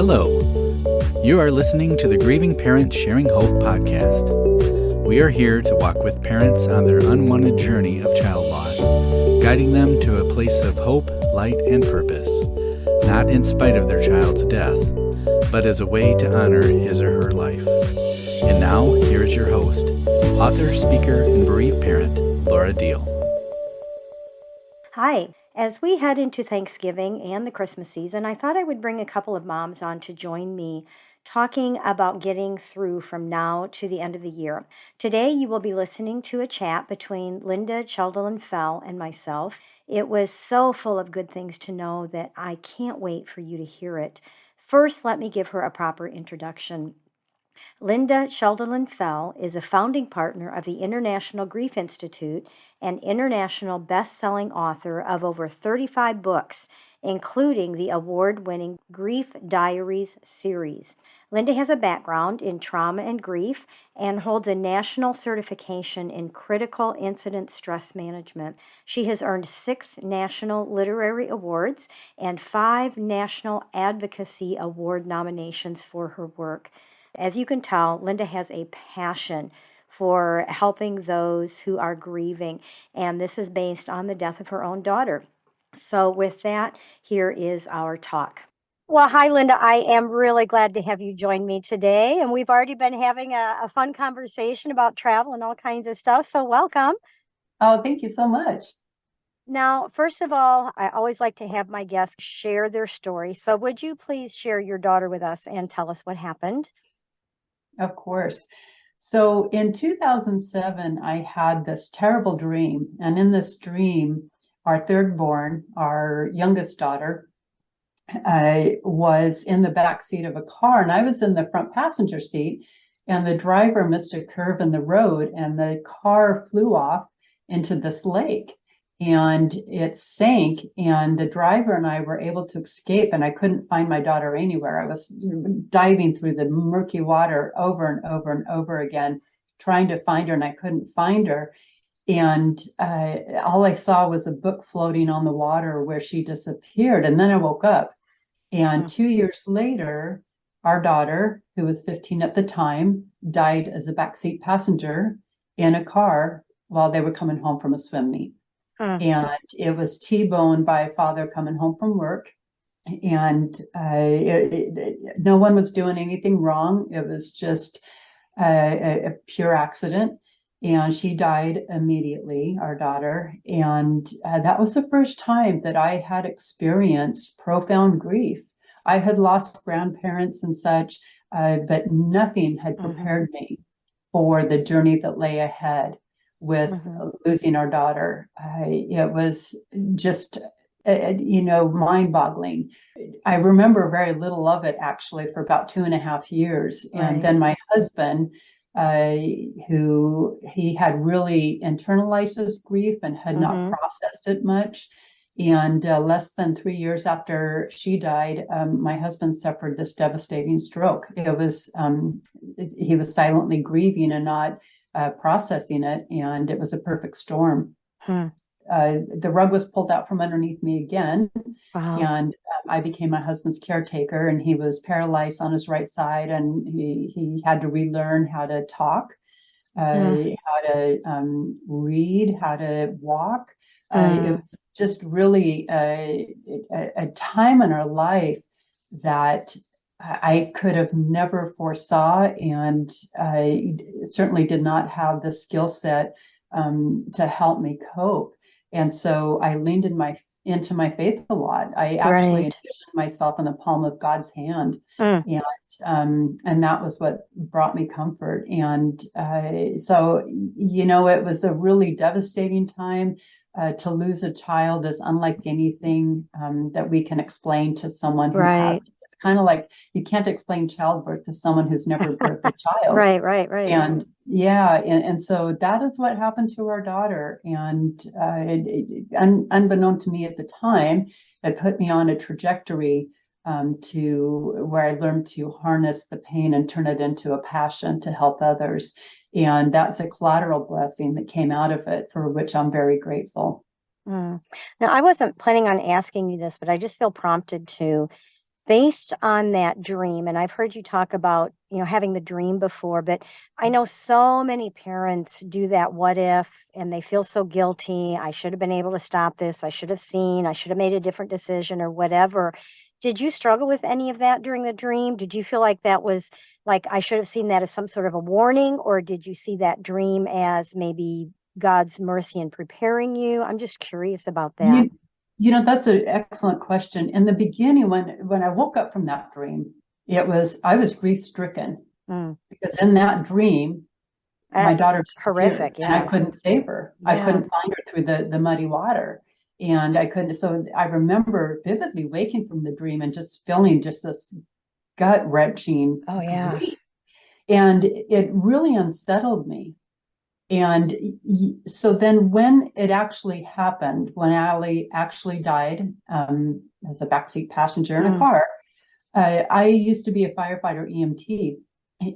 Hello. You are listening to the Grieving Parents Sharing Hope podcast. We are here to walk with parents on their unwanted journey of child loss, guiding them to a place of hope, light, and purpose, not in spite of their child's death, but as a way to honor his or her life. And now, here is your host, author, speaker, and bereaved parent, Diehl. Hi. As we head into Thanksgiving and the Christmas season, I thought I would bring a couple of moms on to join me talking about getting through from now to the end of the year. Today, you will be listening to a chat between Lynda Cheldelin Fell and myself. It was so full of good things to know that I can't wait for you to hear it. First, let me give her a proper introduction. Lynda Cheldelin Fell is a founding partner of the International Grief Institute and international best-selling author of over 35 books, including the award-winning Grief Diaries series. Lynda has a background in trauma and grief and holds a national certification in critical incident stress management. She has earned 6 national literary awards and 5 national advocacy award nominations for her work. As you can tell, Lynda has a passion for helping those who are grieving, and this is based on the death of her own daughter. So with that, here is our talk. Well, hi, Lynda. I am really glad to have you join me today, and we've already been having a fun conversation about travel and all kinds of stuff, so welcome. Oh, thank you so much. Now, first of all, I always like to have my guests share their story, so would you please share your daughter with us and tell us what happened? Of course. So in 2007, I had this terrible dream. And in this dream, our third born, our youngest daughter, was in the back seat of a car, and I was in the front passenger seat, and the driver missed a curve in the road, and the car flew off into this lake. And it sank, and the driver and I were able to escape, and I couldn't find my daughter anywhere. I was diving through the murky water over and over and over again, trying to find her, and I couldn't find her. And all I saw was a book floating on the water where she disappeared. And then I woke up, and 2 years later, our daughter, who was 15 at the time, died as a backseat passenger in a car while they were coming home from a swim meet. And it was T-boned by a father coming home from work. And no one was doing anything wrong. It was just a pure accident. And she died immediately, our daughter. And that was the first time that I had experienced profound grief. I had lost grandparents and such, but nothing had prepared me for the journey that lay ahead with losing our daughter. It was just, mind-boggling. I remember very little of it, actually, for about 2.5 years. And then my husband, who he had really internalized his grief and had not processed it much. And less than 3 years after she died, my husband suffered this devastating stroke. It was he was silently grieving and not processing it, and it was a perfect storm. The rug was pulled out from underneath me again. And I became my husband's caretaker, and he was paralyzed on his right side, and he had to relearn how to talk, how to read, how to walk. It was just really a time in our life that I could have never foresaw, and I certainly did not have the skill set to help me cope. And so I leaned into my faith a lot. I actually envisioned myself in the palm of God's hand, and that was what brought me comfort. And so, it was a really devastating time. To lose a child is unlike anything that we can explain to someone who has. It's kind of like you can't explain childbirth to someone who's never birthed a child. Right. And and so that is what happened to our daughter. And unbeknown to me at the time, it put me on a trajectory to where I learned to harness the pain and turn it into a passion to help others. And that's a collateral blessing that came out of it, for which I'm very grateful. Now, I wasn't planning on asking you this, but I just feel prompted to. based on that dream, and I've heard you talk about, having the dream before, but I know so many parents do that what if, and they feel so guilty. I should have been able to stop this. I should have seen, I should have made a different decision or whatever. Did you struggle with any of that during the dream? Did you feel like that was like, I should have seen that as some sort of a warning, or did you see that dream as maybe God's mercy in preparing you? I'm just curious about that. That's an excellent question. In the beginning, when I woke up from that dream, I was grief stricken because in that dream, my That's daughter disappeared horrific. and I Yeah. couldn't save her. I Yeah. couldn't find her through the muddy water. And I couldn't, so I remember vividly waking from the dream and just feeling just this gut wrenching Oh, yeah. grief. And it really unsettled me. And so then when it actually happened, when Allie actually died as a backseat passenger in a car, I used to be a firefighter EMT.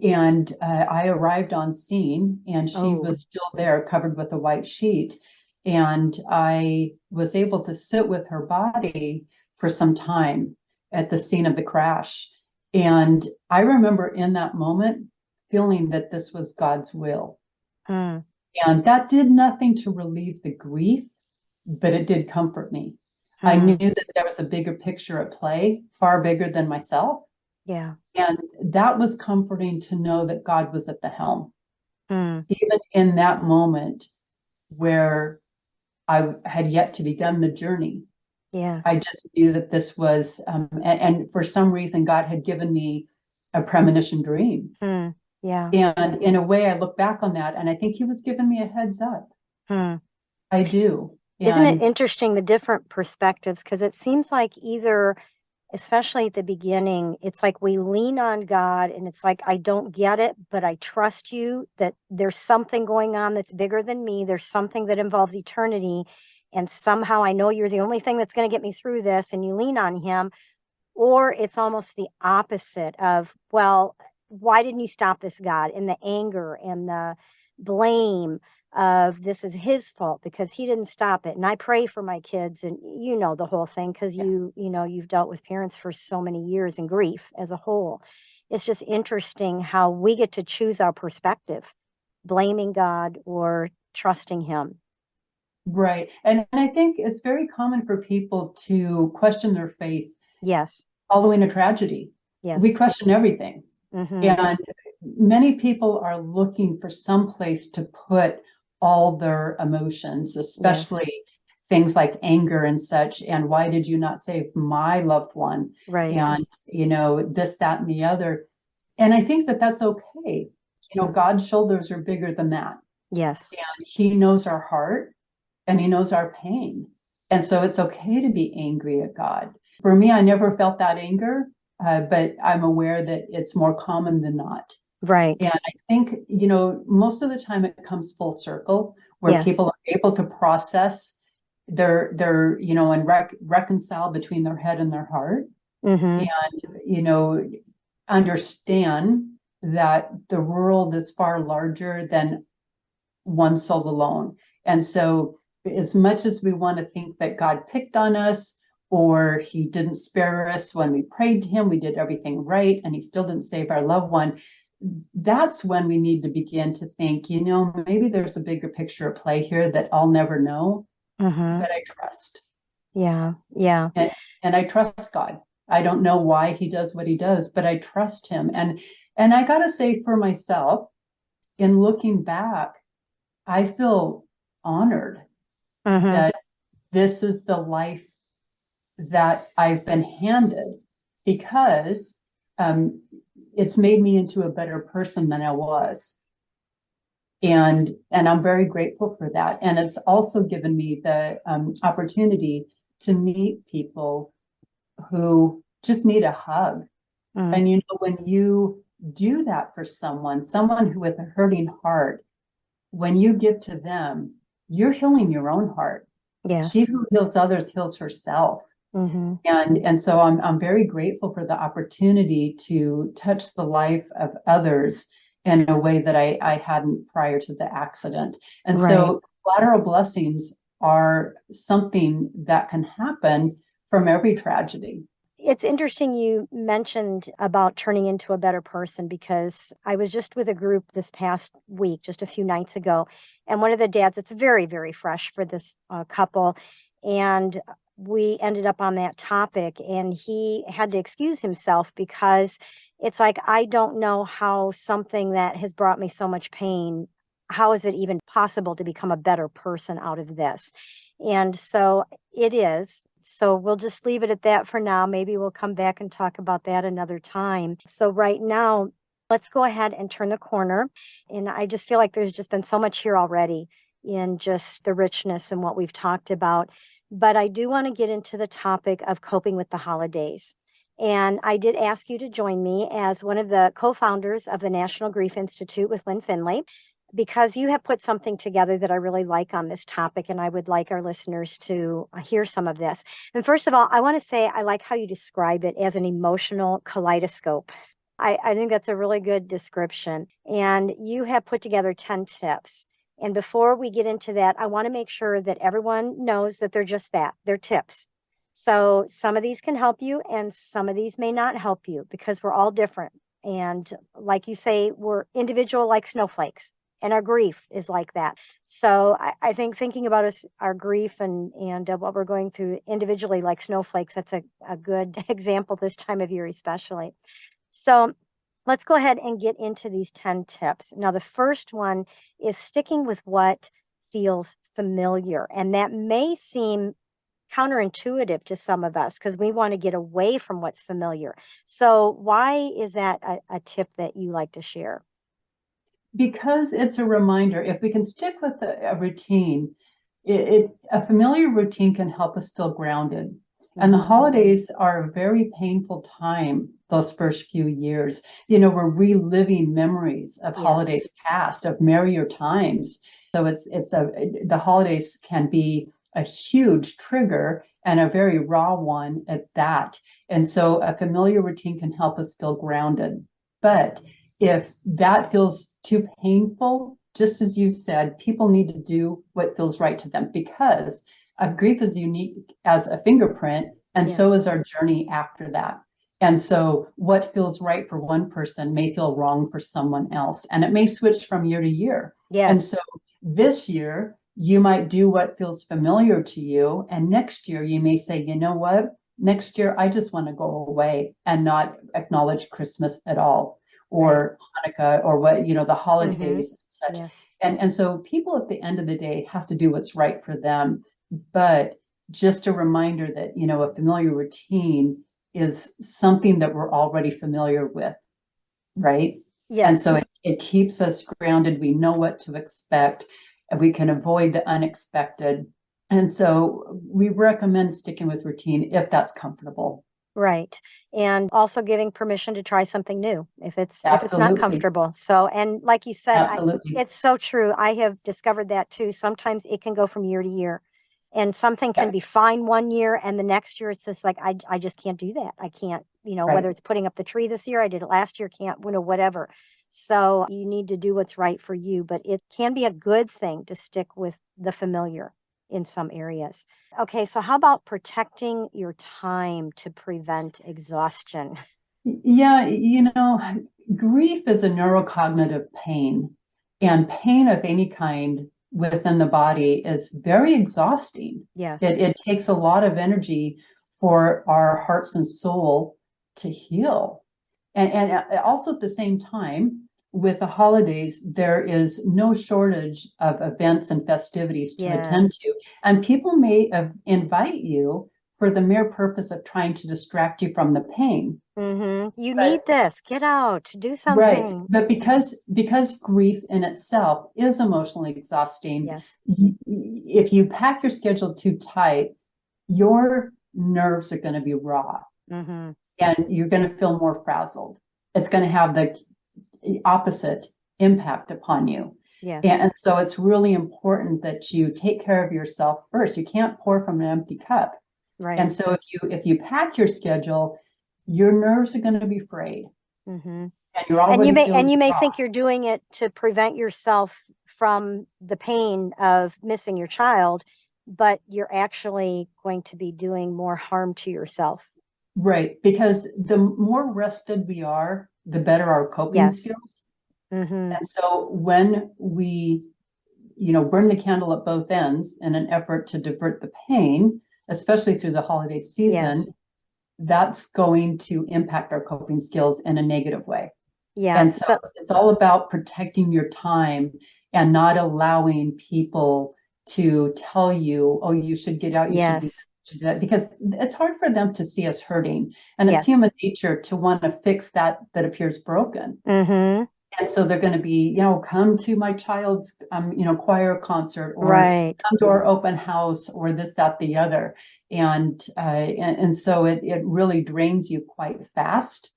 And I arrived on scene and she was still there covered with a white sheet. And I was able to sit with her body for some time at the scene of the crash. And I remember in that moment feeling that this was God's will. And that did nothing to relieve the grief, but it did comfort me. I knew that there was a bigger picture at play, far bigger than myself. Yeah. And that was comforting to know that God was at the helm. Even in that moment where I had yet to begin the journey, Yes. I just knew that this was, and for some reason, God had given me a premonition dream. Yeah. And in a way, I look back on that and I think he was giving me a heads up. I do. Isn't it And interesting, the different perspectives? Because it seems like either, especially at the beginning, it's like we lean on God and it's like, I don't get it, but I trust you that there's something going on that's bigger than me. There's something that involves eternity. And somehow I know you're the only thing that's going to get me through this, and you lean on him. Or it's almost the opposite of, well, why didn't you stop this, God? And the anger and the blame of this is his fault because he didn't stop it. And I pray for my kids, and the whole thing, because you've dealt with parents for so many years and grief as a whole. It's just interesting how we get to choose our perspective, blaming God or trusting him. right. And I think it's very common for people to question their faith Yes. following a tragedy. Yes. We question everything. Mm-hmm. And many people are looking for some place to put all their emotions, especially things like anger and such. And why did you not save my loved one? Right. And, this, that, and the other. And I think that that's okay. God's shoulders are bigger than that. Yes. And he knows our heart and he knows our pain. And so it's okay to be angry at God. For me, I never felt that anger, but I'm aware that it's more common than not. Right. And I think, most of the time it comes full circle where people are able to process their and reconcile between their head and their heart. And, understand that the world is far larger than one soul alone. And so as much as we want to think that God picked on us or he didn't spare us when we prayed to him, we did everything right, and he still didn't save our loved one, that's when we need to begin to think, maybe there's a bigger picture at play here that I'll never know, but I trust. Yeah. Yeah. And I trust God. I don't know why he does what he does, but I trust him. And I got to say for myself, in looking back, I feel honored that this is the life that I've been handed, because it's made me into a better person than I was. And I'm very grateful for that. And it's also given me the opportunity to meet people who just need a hug. And when you do that for someone who with a hurting heart, when you give to them, you're healing your own heart. Yes. She who heals others heals herself. And so I'm very grateful for the opportunity to touch the life of others in a way that I hadn't prior to the accident. And so collateral blessings are something that can happen from every tragedy. It's interesting you mentioned about turning into a better person, because I was just with a group this past week, just a few nights ago, and one of the dads, it's very, very fresh for this couple, and we ended up on that topic, and he had to excuse himself because it's like, I don't know how something that has brought me so much pain, how is it even possible to become a better person out of this? And so it is. So we'll just leave it at that for now. Maybe we'll come back and talk about that another time. So right now, let's go ahead and turn the corner. And I just feel like there's just been so much here already in just the richness and what we've talked about. But I do want to get into the topic of coping with the holidays. And I did ask you to join me as one of the co-founders of the National Grief Institute with Lynn Finley, because you have put something together that I really like on this topic, and I would like our listeners to hear some of this. And first of all, I want to say I like how you describe it as an emotional kaleidoscope. I think that's a really good description. And you have put together 10 tips. And before we get into that, I want to make sure that everyone knows that they're just that. They're tips. So some of these can help you and some of these may not help you, because we're all different. And like you say, we're individual like snowflakes. And our grief is like that. So I think thinking about our grief and what we're going through individually like snowflakes, that's a good example this time of year especially. So let's go ahead and get into these 10 tips. Now, the first one is sticking with what feels familiar. And that may seem counterintuitive to some of us because we want to get away from what's familiar. So why is that a tip that you like to share? Because it's a reminder. If we can stick with a routine, a familiar routine can help us feel grounded. And the holidays are a very painful time, those first few years. We're reliving memories of holidays past, of merrier times. So the holidays can be a huge trigger and a very raw one at that. And so a familiar routine can help us feel grounded. But if that feels too painful, just as you said, people need to do what feels right to them, because grief is unique as a fingerprint, and so is our journey after that. And so what feels right for one person may feel wrong for someone else, and it may switch from year to year. And so this year, you might do what feels familiar to you, and next year you may say, you know what? Next year, I just want to go away and not acknowledge Christmas at all, or Hanukkah, or the holidays and such. Yes. And so people at the end of the day have to do what's right for them. But just a reminder that, a familiar routine is something that we're already familiar with, right? Yes. And so it keeps us grounded. We know what to expect, and we can avoid the unexpected. And so we recommend sticking with routine if that's comfortable. Right. And also giving permission to try something new if it's not Absolutely. comfortable. So, and like you said, Absolutely. it's so true. I have discovered that too. Sometimes it can go from year to year, and something can be fine one year and the next year it's just like, I just can't do that. I can't, whether it's putting up the tree this year, I did it last year, can't, whatever. So you need to do what's right for you, but it can be a good thing to stick with the familiar in some areas. Okay, so how about protecting your time to prevent exhaustion? Yeah, grief is a neurocognitive pain, and pain of any kind within the body is very exhausting. Yes. It takes a lot of energy for our hearts and soul to heal. And also at the same time, with the holidays, there is no shortage of events and festivities to attend to. And people may invite you for the mere purpose of trying to distract you from the pain. You need this. Get out. Do something. Right. But because grief in itself is emotionally exhausting, if you pack your schedule too tight, your nerves are going to be raw, and you're going to feel more frazzled. It's going to have the opposite impact upon you. And so it's really important that you take care of yourself first. You can't pour from an empty cup. Right. And so if you pack your schedule, your nerves are going to be frayed. And you're already you may think you're doing it to prevent yourself from the pain of missing your child, but you're actually going to be doing more harm to yourself. Right. Because the more rested we are, the better our coping Yes. skills. Mm-hmm. And so when we, burn the candle at both ends in an effort to divert the pain, especially through the holiday season, Yes. that's going to impact our coping skills in a negative way. Yeah. And so So, it's all about protecting your time and not allowing people to tell you, oh, you should get out, you should be yes. to do that, because it's hard for them to see us hurting. And it's Yes. human nature to want to fix that appears broken. Mm-hmm. And so they're going to be, come to my child's, choir concert, or Right. come to our open house, or this, that, the other. And so it really drains you quite fast.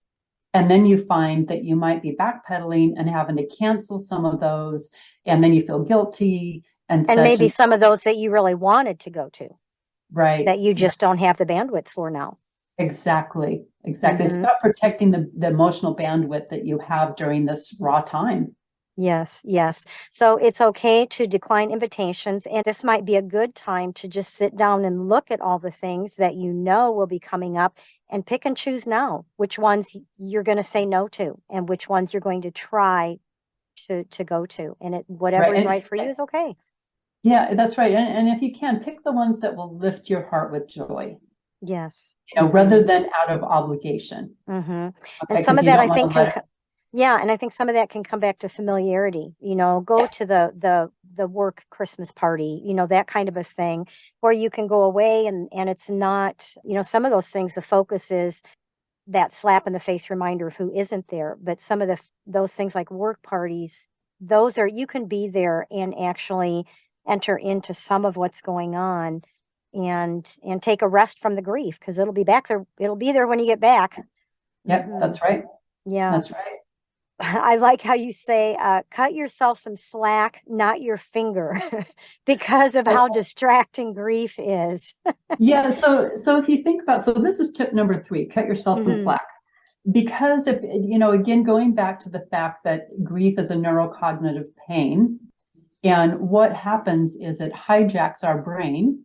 And then you find that you might be backpedaling and having to cancel some of those. And then you feel guilty and And such. maybe And some of those that you really wanted to go to right. that you Yeah, just don't have the bandwidth for now. exactly. Exactly. It's Mm-hmm. about protecting the emotional bandwidth that you have during this raw time. Yes, yes. So it's okay to decline invitations, and this might be a good time to just sit down and look at all the things that you know will be coming up and pick and choose now which ones you're going to say no to and which ones you're going to try to go to. And whatever Right. is right for you is okay. Yeah, that's right. And if you can, pick the ones that will lift your heart with joy, Yes. rather Mm-hmm. than out of obligation. Mm-hmm. And Okay. some Because of you that don't I want to think let it. yeah, and I think some of that can come back to familiarity. Go Yeah. to the work Christmas party, that kind of a thing where you can go away and it's not, some of those things the focus is that slap in the face reminder of who isn't there, but some of those things like work parties, those are you can be there and actually enter into some of what's going on and take a rest from the grief because it'll be there when you get back. Yep. Hmm. That's right. Yeah. That's right. I like how you say, cut yourself some slack, not your finger, because of how distracting grief is. Yeah. So if you think about, so this is tip number 3, cut yourself some Hmm. slack. Because if, again, going back to the fact that grief is a neurocognitive pain, and what happens is it hijacks our brain.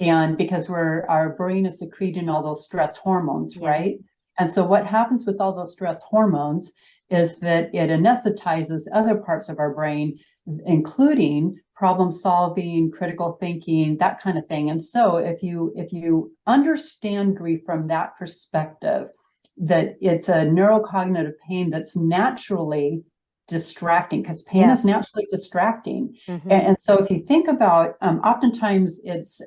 And because our brain is secreting all those stress hormones, Yes. right? And so what happens with all those stress hormones is that it anesthetizes other parts of our brain, including problem solving, critical thinking, that kind of thing. And so if you understand grief from that perspective, that it's a neurocognitive pain that's naturally distracting, because pain is Yes. naturally distracting. Hmm. And so if you think about, oftentimes it's,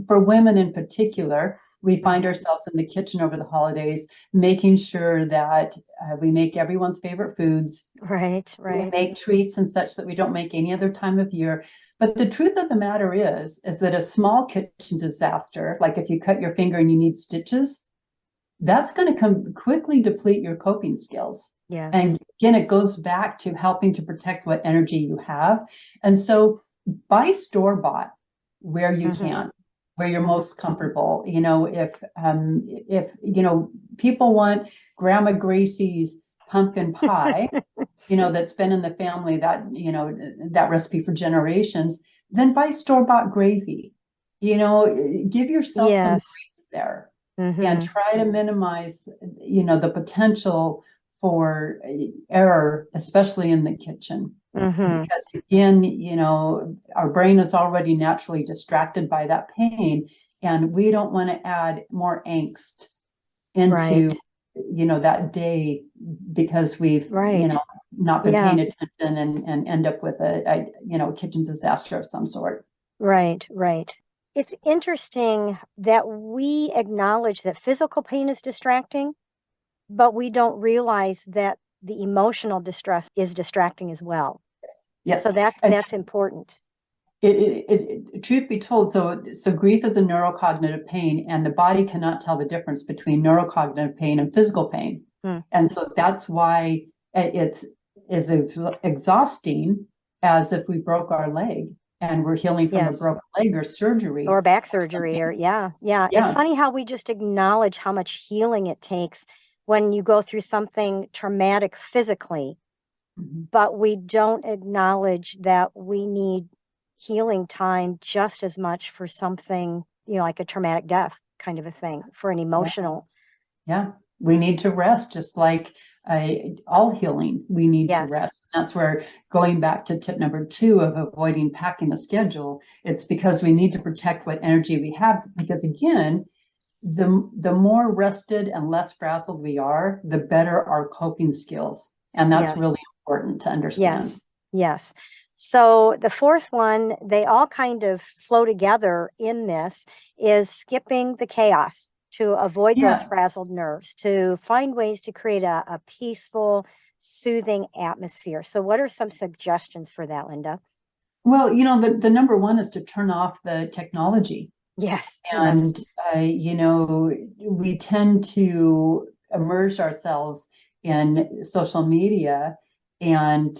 for women in particular, we find Hmm. ourselves in the kitchen over the holidays, making sure that we make everyone's favorite foods. Right. We Right. make treats and such that we don't make any other time of year. But the truth of the matter is that a small kitchen disaster, like if you cut your finger and you need stitches, that's going to come quickly deplete your coping skills. Yes. And again, it goes back to helping to protect what energy you have. And so buy store bought where you Hmm. can, where you're Hmm. most comfortable. If people want Grandma Gracie's pumpkin pie, that's been in the family, that recipe for generations, then buy store bought gravy. Give yourself some Yes. grace there and Hmm. try to minimize, the potential for error, especially in the kitchen. Hmm. Because again, our brain is already naturally distracted by that pain, and we don't want to add more angst into, Right. that day because we've, Right. not been Yeah. paying attention and end up with a kitchen disaster of some sort. Right. Right. It's interesting that we acknowledge that physical pain is distracting, but we don't realize that the emotional distress is distracting as well. Yes. So that's And that's important. truth be told, so grief is a neurocognitive pain, and the body cannot tell the difference between neurocognitive pain and physical pain. Hmm. And so that's why it's as exhausting as if we broke our leg and we're healing from a Yes. broken leg or surgery Or back or surgery or something. yeah. Yeah. It's Yeah. funny how we just acknowledge how much healing it takes when you go through something traumatic physically, Mhm. but we don't acknowledge that we need healing time just as much for something, like a traumatic death. kind of a thing for an Yeah. emotional. Yeah. We need to rest, just like all healing. We need to Yes. rest. That's where, going back to tip number 2 of avoiding packing the schedule, it's because we need to protect what energy we have. Because again, the more rested and less frazzled we are, the better our coping skills. And that's Yes. really important to understand. Yes. Yes. So the fourth one, they all kind of flow together in this, is skipping the chaos to avoid those Yeah. frazzled nerves, to find ways to create a peaceful, soothing atmosphere. So what are some suggestions for that, Lynda? Well, the number one is to turn off the technology. Yes. Yes. And, we tend to immerse ourselves in social media. And,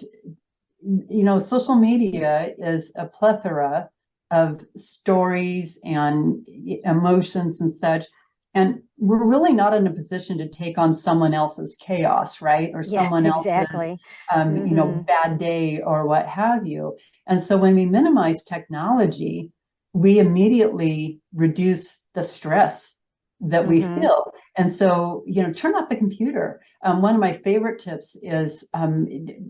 social media is a plethora of stories and emotions and such. And we're really not in a position to take on someone else's chaos, right? Or Yeah, someone else's, exactly. Mm-hmm. bad day or what have you. And so when we minimize technology, we immediately reduce the stress that we Mm-hmm. feel. And so, turn off the computer. One of my favorite tips is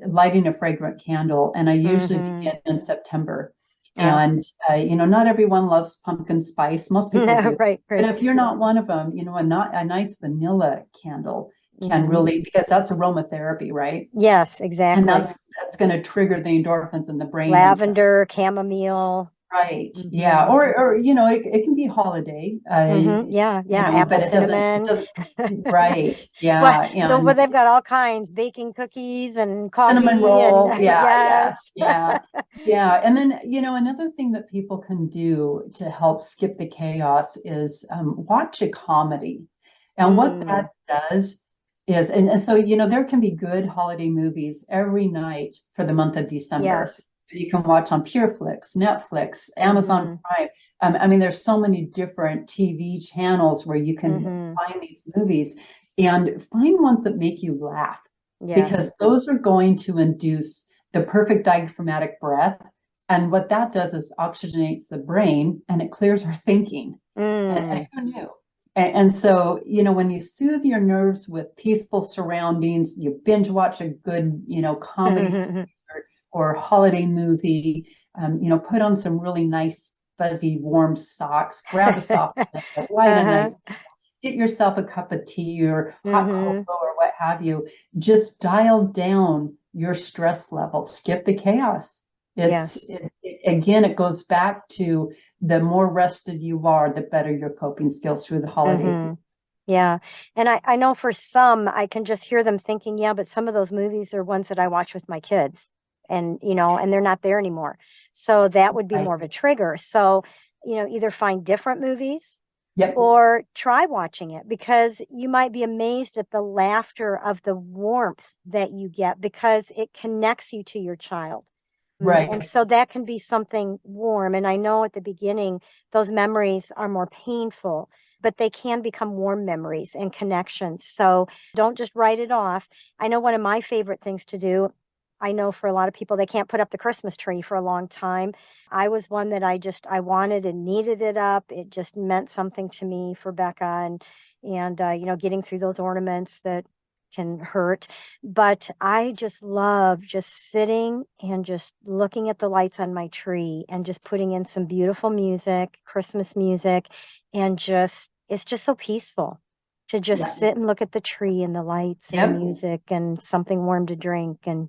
lighting a fragrant candle. And I usually Mm-hmm. begin in September. Yeah. And, not everyone loves pumpkin spice. Most people No, do. right, But right. if you're not one of them, a nice vanilla candle can Mm-hmm. really, because that's aromatherapy, right? Yes, And exactly. that's going to trigger the endorphins in the brain. Lavender, chamomile. Right. Mm-hmm. Yeah. Or it can be holiday. Mm-hmm. Yeah, yeah. Apple But it cinnamon. doesn't. Right. Well, Yeah. but And they've got all kinds, baking cookies and cinnamon coffee and roll. Yeah. Yeah. yes. Yeah. Yeah. And then, another thing that people can do to help skip the chaos is watch a comedy. And what that does is, and so, there can be good holiday movies every night for the month of December. Yes. You can watch on PureFlix, Netflix, Amazon Prime. There's so many different TV channels where you can find these movies, and find ones that make you laugh, because Yes. those are going to induce the perfect diaphragmatic breath. And what that does is oxygenates the brain and it clears our thinking. And who knew? And so, when you soothe your nerves with peaceful surroundings, you binge watch a good, comedy series or holiday movie, put on some really nice, fuzzy, warm socks, grab a soft blanket, light a nice, get yourself a cup of tea or hot cocoa or what have you. Just dial down your stress level, skip the chaos. Again, it goes back to the more rested you are, the better your coping skills through the holidays. Yeah. And I know for some, I can just hear them thinking, yeah, but some of those movies are ones that I watch with my kids and, and they're not there anymore. So that would be Right. more of a trigger. So, either find different movies Yep. or try watching it, because you might be amazed at the laughter of the warmth that you get because it connects you to your child. Right. And so that can be something warm. And I know at the beginning, those memories are more painful, but they can become warm memories and connections. So don't just write it off. I know one of my favorite things to do, I know for a lot of people, they can't put up the Christmas tree for a long time. I was one that I wanted and needed it up. It just meant something to me for Becca and getting through those ornaments that can hurt. But I just love just sitting and just looking at the lights on my tree and just putting in some beautiful music, Christmas music, and it's just so peaceful to just sit and look at the tree and the lights and the music and something warm to drink. And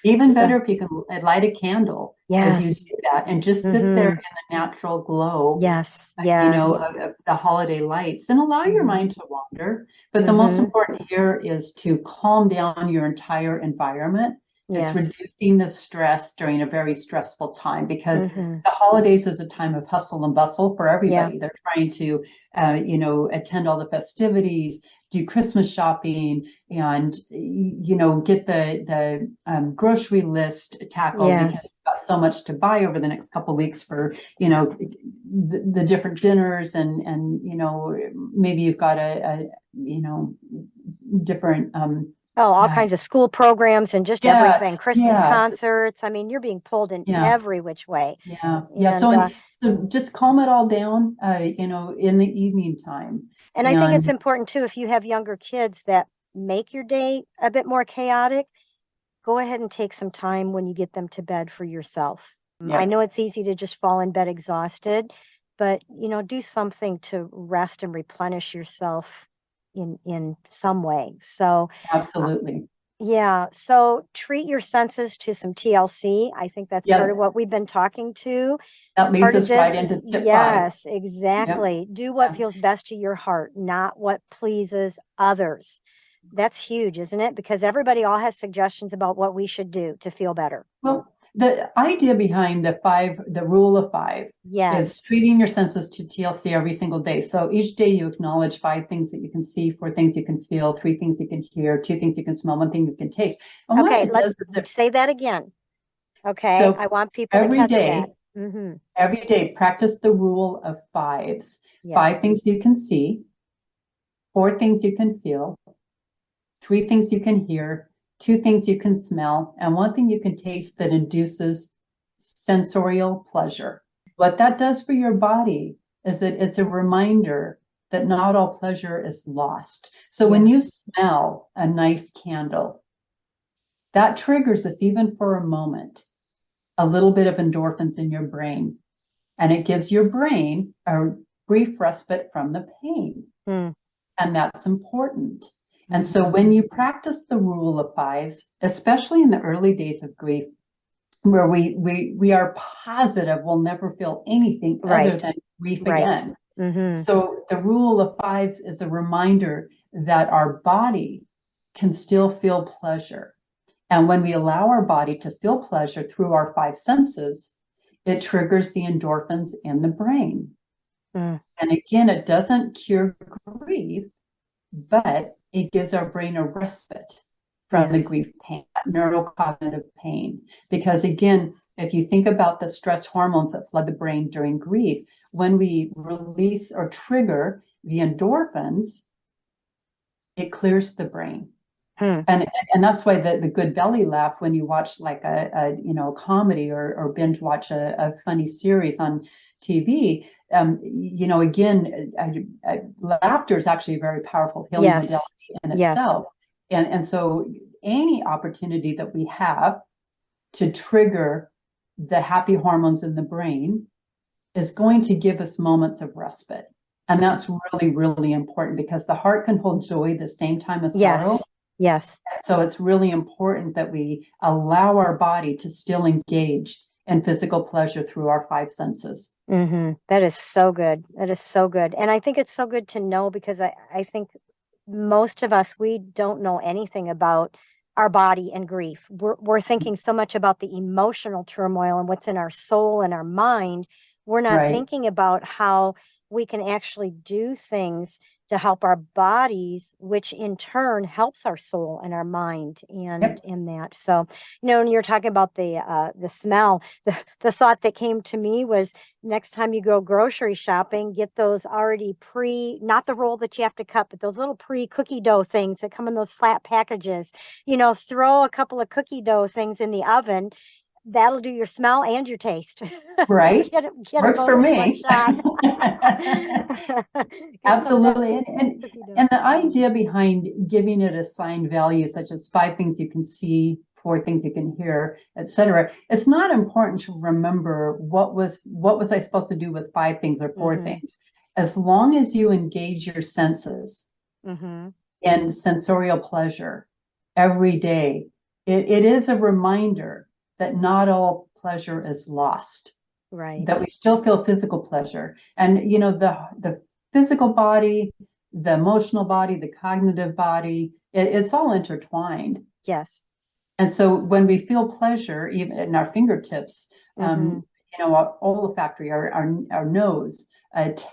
Even better if you can light a candle as you yes. do that and just sit there in the natural glow, Yes. of the holiday lights, and allow your mind to wander. But the most important here is to calm down your entire environment. It's reducing the stress during a very stressful time, because the holidays is a time of hustle and bustle for everybody. They're trying to, attend all the festivities, do Christmas shopping, and get the grocery list tackled, because you've got so much to buy over the next couple of weeks for the different dinners, and maybe you've got a different all kinds of school programs and just everything, Christmas concerts. I mean, you're being pulled in every which way. Yeah. And So So just calm it all down, in the evening time. And I think it's And important too, if you have younger kids that make your day a bit more chaotic, go ahead and take some time when you get them to bed for yourself. I yeah, know it's easy to just fall in bed exhausted, but do something to rest and replenish yourself in some way. So, uh, absolutely. yeah, so treat your senses to some TLC. I think that's part of Yeah, what we've been talking to. that leads Part of us right this is, into tip five. yes, Yep. exactly. Do what Yeah. feels best to your heart, not what pleases others. That's huge, isn't it? Because everybody all has suggestions about what we should do to feel better. Well, the idea behind the rule of five, is Yes. treating your senses to TLC every single day. So each day you acknowledge five things that you can see, four things you can feel, three things you can hear, two things you can smell, one thing you can taste. And what Okay, it does let's is it, say that again. Okay, so I want people to every catch that. day, Mm-hmm. every day, practice the rule of fives. Yes. Five things you can see, four things you can feel, three things you can hear, two things you can smell, and one thing you can taste that induces sensorial pleasure. What that does for your body is that it's a reminder that not all pleasure is lost. So when you Yes. smell a nice candle, that triggers, if even for a moment, a little bit of endorphins in your brain. And it gives your brain a brief respite from the pain. Mm. And that's important. And so Mm-hmm. when you practice the rule of fives, especially in the early days of grief, where we are positive we'll never feel anything other Right. than grief Right. again. Mm-hmm. So the rule of fives is a reminder that our body can still feel pleasure. And when we allow our body to feel pleasure through our five senses, it triggers the endorphins in the brain. Mm. And again, it doesn't cure grief, but it gives our brain a respite from the Yes. grief pain, neurocognitive pain. Because again, if you think about the stress hormones that flood the brain during grief, when we release or trigger the endorphins, it clears the brain. Hmm. And that's why the good belly laugh when you watch like a comedy or binge watch a funny series on TV. Again, laughter is actually a very powerful healing Yes. modality in Yes. itself. And so any opportunity that we have to trigger the happy hormones in the brain is going to give us moments of respite. And that's really, really important because the heart can hold joy the same time as sorrow. Yes. Yes. So it's really important that we allow our body to still engage in physical pleasure through our five senses. Mm-hmm. That is so good. That is so good. And I think it's so good to know because I think most of us, we don't know anything about our body and grief. We're thinking so much about the emotional turmoil and what's in our soul and our mind. We're not Right. thinking about how we can actually do things to help our bodies, which in turn helps our soul and our mind and Yep. in that. So, when you're talking about the smell, the thought that came to me was next time you go grocery shopping, get those already not the roll that you have to cut, but those little cookie dough things that come in those flat packages. Throw a couple of cookie dough things in the oven. That'll do your smell and your taste. Right. Get them Works both for in one me. shot. Get some of that Absolutely. cookie dough. And the idea behind giving it assigned values, such as five things you can see, four things you can hear, etc. It's not important to remember what was I supposed to do with five things or four Mm-hmm. things. As long as you engage your senses Mm-hmm. in sensorial pleasure every day, it is a reminder that not all pleasure is lost, Right. that we still feel physical pleasure. And the physical body, the emotional body, the cognitive body, it's all intertwined. Yes. And so when we feel pleasure, even in our fingertips, Mm-hmm. our olfactory, our nose,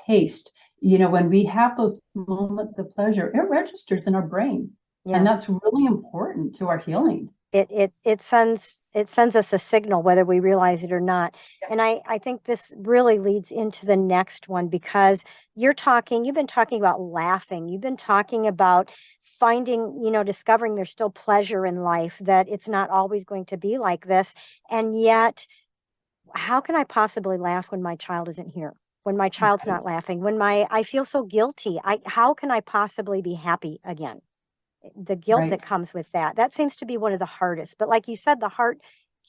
taste, when we have those moments of pleasure, it registers in our brain. And that's Yes. really important to our healing. It sends us a signal whether we realize it or not. And I think this really leads into the next one because you've been talking about laughing, you've been talking about finding, discovering there's still pleasure in life, that it's not always going to be like this. And yet how can I possibly laugh when my child isn't here? When my child's Right. not laughing, I feel so guilty. How can I possibly be happy again? The guilt that Right. comes with that. That seems to be one of the hardest. But like you said, the heart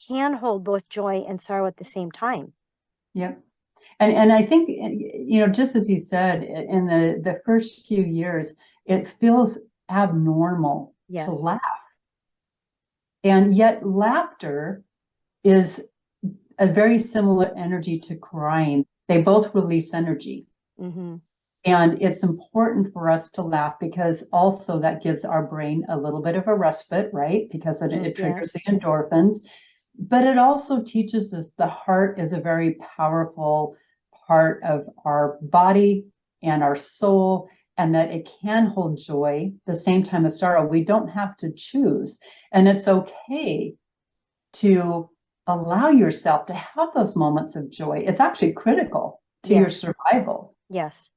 can hold both joy and sorrow at the same time. Yep. And I think, just as you said, in the first few years, it feels abnormal to Yes. laugh. And yet laughter is a very similar energy to crying. They both release energy. Mm-hmm. And it's important for us to laugh because also that gives our brain a little bit of a respite, right? Because it triggers the Yes. endorphins. But it also teaches us the heart is a very powerful part of our body and our soul, and that it can hold joy the same time as sorrow. We don't have to choose. And it's okay to allow yourself to have those moments of joy. It's actually critical to your Yes. survival. Yes.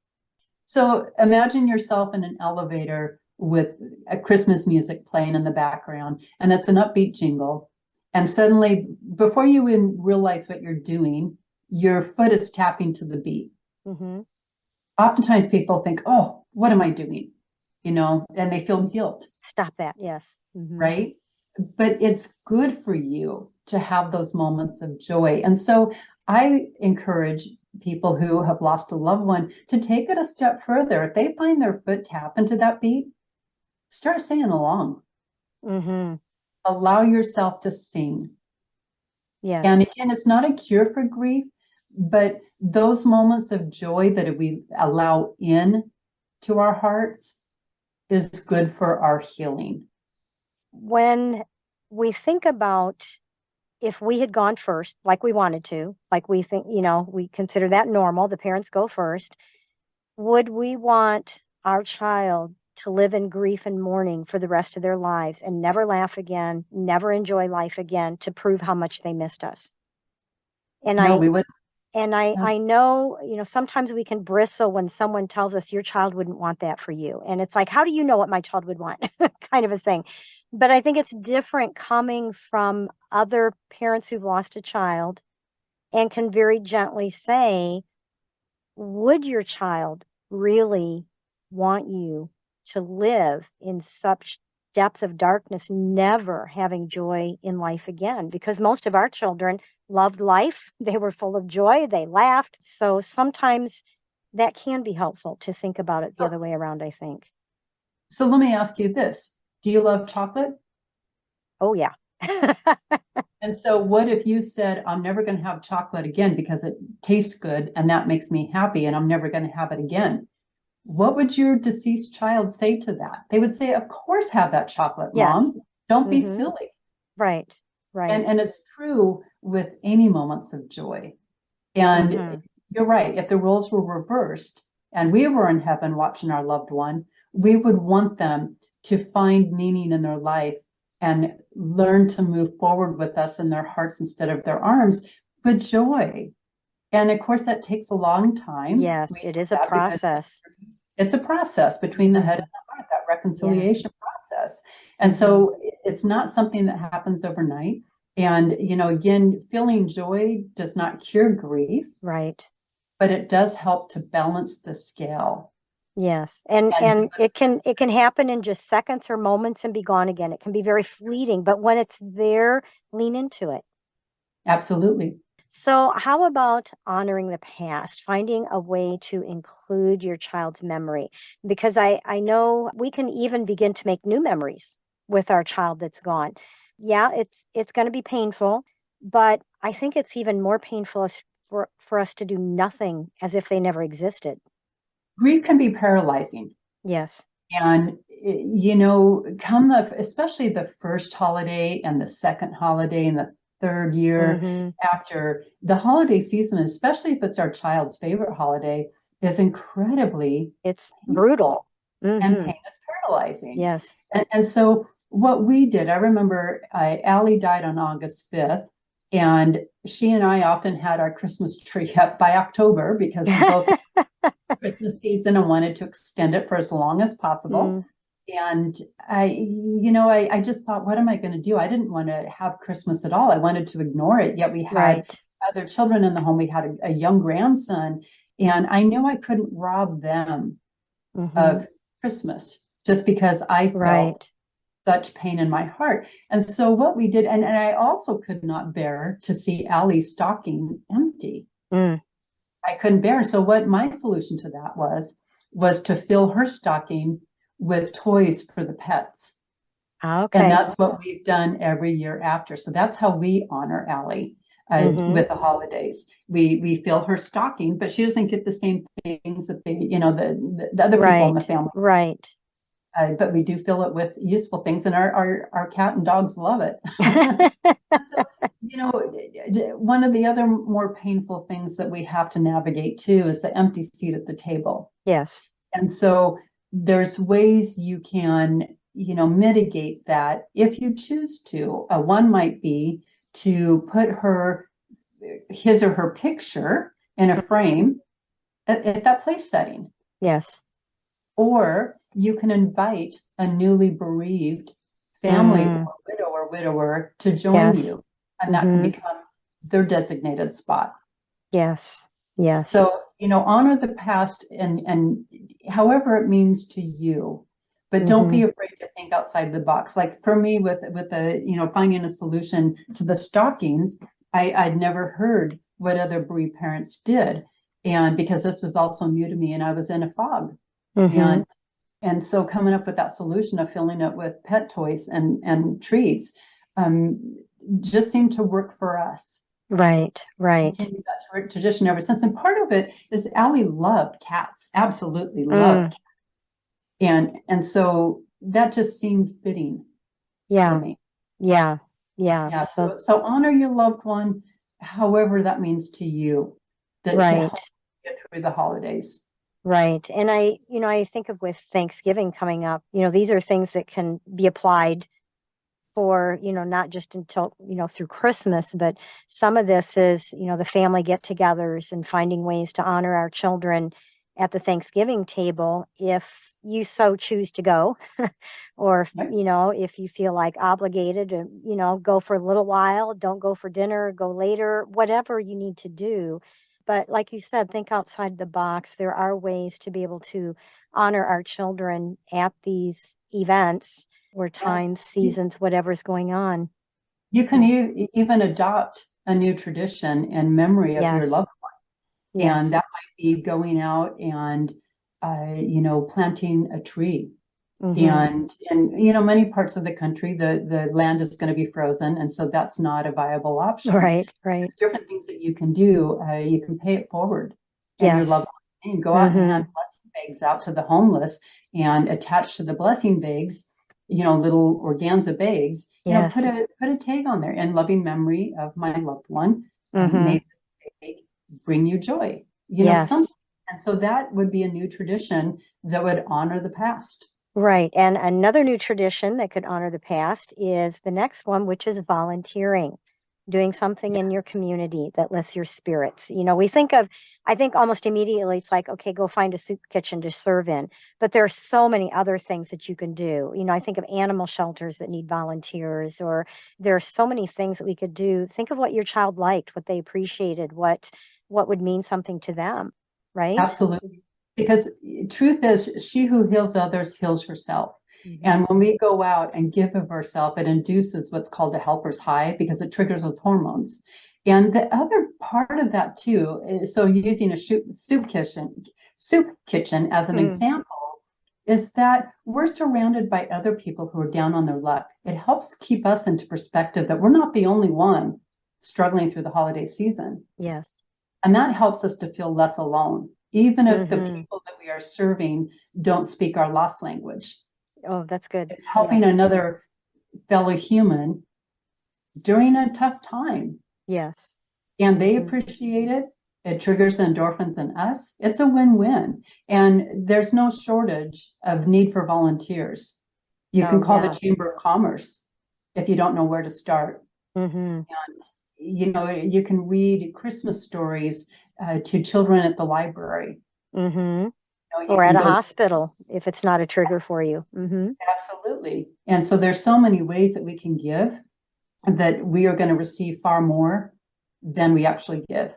So imagine yourself in an elevator with a Christmas music playing in the background, and it's an upbeat jingle. And suddenly, before you even realize what you're doing, your foot is tapping to the beat. Mm-hmm. Oftentimes people think, oh, what am I doing? And they feel guilt, Stop that. Yes. Mm-hmm. right? But it's good for you to have those moments of joy. And so I encourage people who have lost a loved one to take it a step further. If they find their foot tap into that beat, start singing along. Mm-hmm. Allow yourself to sing. And Yes. again, it's not a cure for grief, but those moments of joy that we allow in to our hearts is good for our healing. When we think about if we had gone first, like we wanted to, like we think, we consider that normal, the parents go first, would we want our child to live in grief and mourning for the rest of their lives and never laugh again, never enjoy life again to prove how much they missed us? And No, I we would. and I No. I know, sometimes we can bristle when someone tells us your child wouldn't want that for you. And it's like, how do you know what my child would want? Kind of a thing. But I think it's different coming from other parents who've lost a child and can very gently say, would your child really want you to live in such depth of darkness, never having joy in life again? Because most of our children loved life. They were full of joy. They laughed. So sometimes that can be helpful to think about it the So, other way around, I think. so let me ask you this. Do you love chocolate? Oh, yeah. And so what if you said, I'm never going to have chocolate again because it tastes good and that makes me happy and I'm never going to have it again? What would your deceased child say to that? They would say, of course, have that chocolate, Yes. mom. Don't be Hmm. silly. Right. And, Right. and it's true with any moments of joy. And Hmm. you're right. If the roles were reversed and we were in heaven watching our loved one, we would want them to find meaning in their life and learn to move forward with us in their hearts instead of their arms with joy. And of course, that takes a long time. We Yes, it know is a that because process. it's a process between the head and Hmm. the heart, that Yes. reconciliation process. And Hmm. so it's not something that happens overnight. And, again, feeling joy does not cure grief, Right. but it does help to balance the scale Yes. And and give and us it can happen in just seconds or moments and be gone again. It can be very fleeting, but when it's there, lean into it. absolutely. So, how about honoring the past, finding a way to include your child's memory? Because I know we can even begin to make new memories with our child that's gone. Yeah, it's going to be painful, but I think it's even more painful for us to do nothing as if they never existed. Grief can be paralyzing. Yes. And, come especially the first holiday and the second holiday and the third year Mhm. after the holiday season, especially if it's our child's favorite holiday, is incredibly It's painful brutal. and Mhm. pain is paralyzing. Yes. And so what we did, I remember Allie died on August 5th, and she and I often had our Christmas tree up by October because we both Christmas season and wanted to extend it for as long as possible. Mm, And I just thought, what am I going to do? I didn't want to have Christmas at all. I wanted to ignore it. Yet we had right. other children in the home. We had a young grandson, and I knew I couldn't rob them Mm-hmm. of Christmas just because I felt Right. such pain in my heart. And so what we did, and I also could not bear to see Allie's stocking empty. Mm. I couldn't bear. So what my solution to that was to fill her stocking with toys for the pets. And Okay. that's what we've done every year after. So that's how we honor Allie Mm-hmm. with the holidays. We fill her stocking, but she doesn't get the same things that the other people in the Right. family. Right. But we do fill it with useful things, and our cat and dogs love it. So, one of the other more painful things that we have to navigate too is the empty seat at the table. Yes. And so there's ways you can, mitigate that if you choose to. One might be to put his or her picture in a frame at that place setting. Yes. Or you can invite a newly bereaved family Mm. or widow or widower to join Yes. you, and that can Mm-hmm. become their designated spot. Yes. Yes. So, honor the past and however it means to you, but don't Mm-hmm. be afraid to think outside the box. Like for me, with finding a solution to the stockings, I'd never heard what other bereaved parents did, and because this was also new to me, and I was in a fog, Mm-hmm. and so coming up with that solution of filling it with pet toys and treats just seemed to work for us. Right. Right. Continued that tradition ever since. And part of it is Allie loved cats, absolutely loved Mm. cats. And so that just seemed fitting for Yeah. me. Yeah. Yeah. Yeah. So, So honor your loved one, however that means to you, that to right. help get through the holidays. Right. And I think of with Thanksgiving coming up, these are things that can be applied for, not just until, through Christmas, but some of this is, the family get-togethers and finding ways to honor our children at the Thanksgiving table if you so choose to go, or, Right? if you feel like obligated to, go for a little while, don't go for dinner, go later, whatever you need to do. But like you said, think outside the box. There are ways to be able to honor our children at these events or Yeah. times, seasons, whatever's going on. You can even adopt a new tradition in memory of your Yes, loved one. And yes. that might be going out and, planting a tree. Mm-hmm. And many parts of the country, the land is going to be frozen, and so that's not a viable option. Right, right. There's different things that you can do. You can pay it forward and your loved Yes. one, and go out and hand Mm-hmm. blessing bags out to the homeless, and attach to the blessing bags, little organza bags. Put Yes. a tag on there in loving memory of my loved one. Mm-hmm. May the tag bring you joy. Something. Yes. And so that would be a new tradition that would honor the past. Right. And another new tradition that could honor the past is the next one, which is volunteering, doing something in your Yes. community that lifts your spirits. I think almost immediately it's like, okay, go find a soup kitchen to serve in. But there are so many other things that you can do. I think of animal shelters that need volunteers, or there are so many things that we could do. Think of what your child liked, what they appreciated, what would mean something to them, right? Absolutely. Because truth is, she who heals others heals herself. Hmm. And when we go out and give of ourselves, it induces what's called a helper's high because it triggers those hormones. And the other part of that too is, so using a soup kitchen as an Mm. example, is that we're surrounded by other people who are down on their luck. It helps keep us into perspective that we're not the only one struggling through the holiday season. Yes. And that helps us to feel less alone, even if the Hmm. people that we are serving don't speak our lost language. Oh, that's good. It's helping Yes. another fellow human during a tough time. Yes. And they Hmm. appreciate it. It triggers endorphins in us. It's a win-win. And there's no shortage of need for volunteers. You can Oh, call the yeah. Chamber of Commerce if you don't know where to start. Hmm. And you can read Christmas stories to children at the library. Hmm. You Or can at a go. hospital if it's not a trigger for you. Hmm. Absolutely. And so there's so many ways that we can give that we are going to receive far more then we actually give.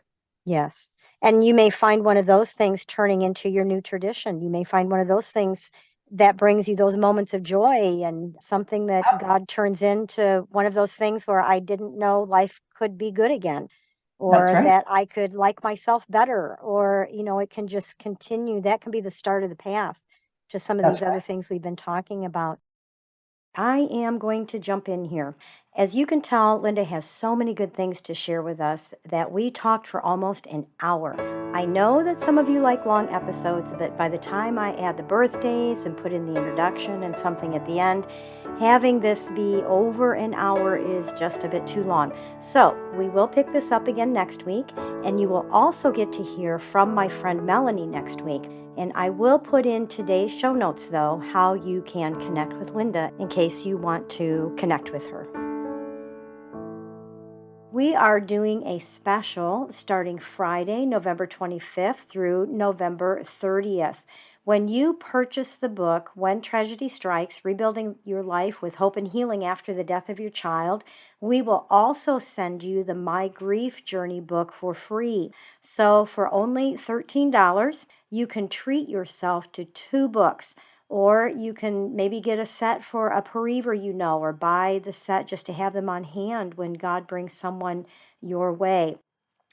Yes. And you may find one of those things turning into your new tradition. You may find one of those things that brings you those moments of joy, and something that God turns into one of those things where I didn't know life could be good again, That's or right. that I could like myself better, or, it can just continue. That can be the start of the path to some of That's these other right. things we've been talking about. I am going to jump in here. As you can tell, Lynda has so many good things to share with us that we talked for almost an hour. I know that some of you like long episodes, but by the time I add the birthdays and put in the introduction and something at the end, having this be over an hour is just a bit too long. So we will pick this up again next week, and you will also get to hear from my friend Melanie next week. And I will put in today's show notes, though, how you can connect with Lynda in case you want to connect with her. We are doing a special starting Friday, November 25th through November 30th. When you purchase the book, When Tragedy Strikes, Rebuilding Your Life with Hope and Healing After the Death of Your Child, we will also send you the My Grief Journey book for free. So for only $13, you can treat yourself to 2 books. Or you can maybe get a set for a pareaver or buy the set just to have them on hand when God brings someone your way.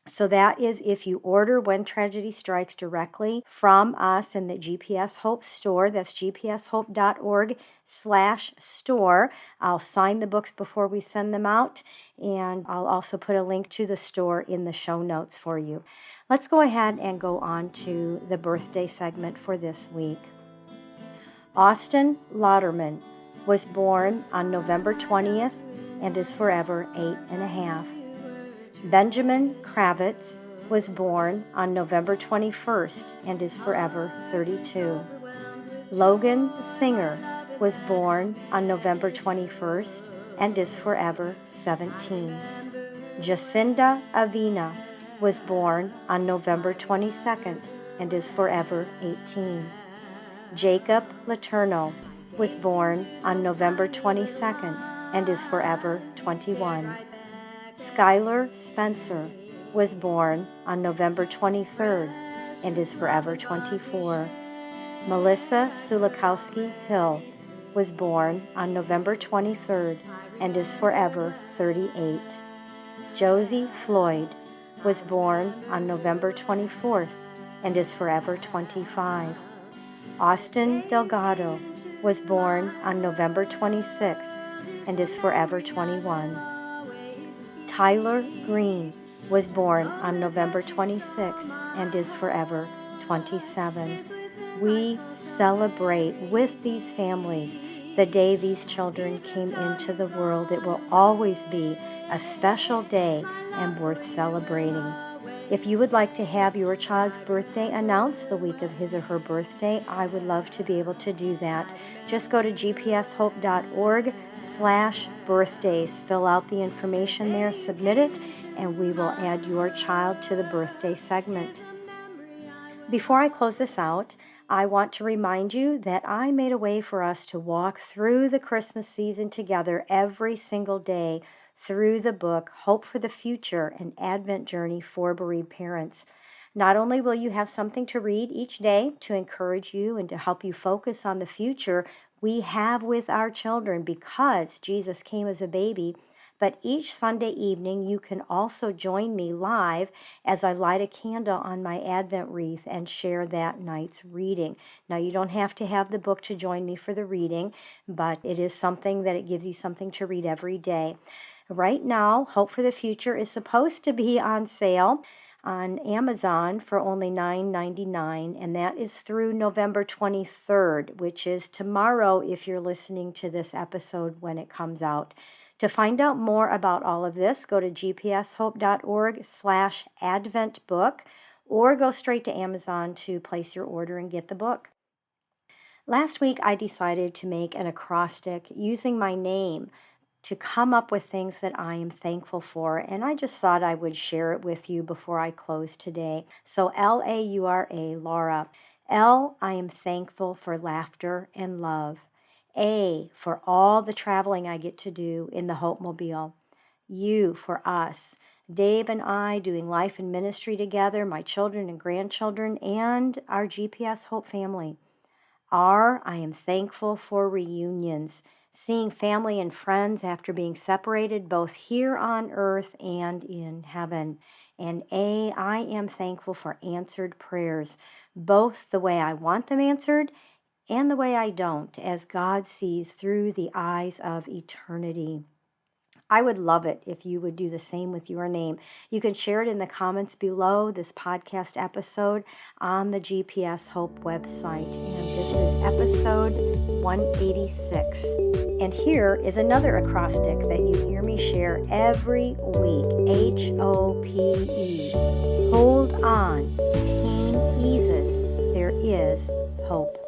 So that is if you order When Tragedy Strikes directly from us in the GPS Hope store. That's gpshope.org/store. I'll sign the books before we send them out, and I'll also put a link to the store in the show notes for you. Let's go ahead and go on to the birthday segment for this week. Austin Lauderman was born on November 20th and is forever 8.5. Benjamin Kravitz was born on November 21st and is forever 32. Logan Singer was born on November 21st and is forever 17. Jacinda Avina was born on November 22nd and is forever 18. Jacob Letourneau was born on November 22nd and is forever 21. Skylar Spencer was born on November 23rd and is forever 24. Melissa Sulikowski Hill was born on November 23rd and is forever 38. Josie Floyd was born on November 24th and is forever 25. Austin Delgado was born on November 26th and is forever 21. Tyler Green was born on November 26th and is forever 27. We celebrate with these families the day these children came into the world. It will always be a special day and worth celebrating. If you would like to have your child's birthday announced the week of his or her birthday, I would love to be able to do that. Just go to gpshope.org/birthdays. Fill out the information there, submit it, and we will add your child to the birthday segment. Before I close this out, I want to remind you that I made a way for us to walk through the Christmas season together every single day through the book Hope for the Future, an Advent Journey for Bereaved Parents. Not only will you have something to read each day to encourage you and to help you focus on the future we have with our children because Jesus came as a baby, but each Sunday evening you can also join me live as I light a candle on my Advent wreath and share that night's reading. Now, you don't have to have the book to join me for the reading, but it is something that it gives you something to read every day. Right now, Hope for the Future is supposed to be on sale on Amazon for only $9.99, and that is through November 23rd, which is tomorrow if you're listening to this episode when it comes out. To find out more about all of this, go to gpshope.org/adventbook or go straight to Amazon to place your order and get the book. Last week, I decided to make an acrostic using my name to come up with things that I am thankful for, and I just thought I would share it with you before I close today. So Laura, Laura. L, I am thankful for laughter and love. A, for all the traveling I get to do in the Hope Mobile. U, for us. Dave and I doing life and ministry together, my children and grandchildren, and our GPS Hope family. I am thankful for reunions, seeing family and friends after being separated both here on earth and in heaven. And I am thankful for answered prayers, both the way I want them answered and the way I don't, as God sees through the eyes of eternity. I would love it if you would do the same with your name. You can share it in the comments below this podcast episode on the GPS Hope website. And this is episode 186. And here is another acrostic that you hear me share every week. HOPE. Hold on. Pain eases. There is hope.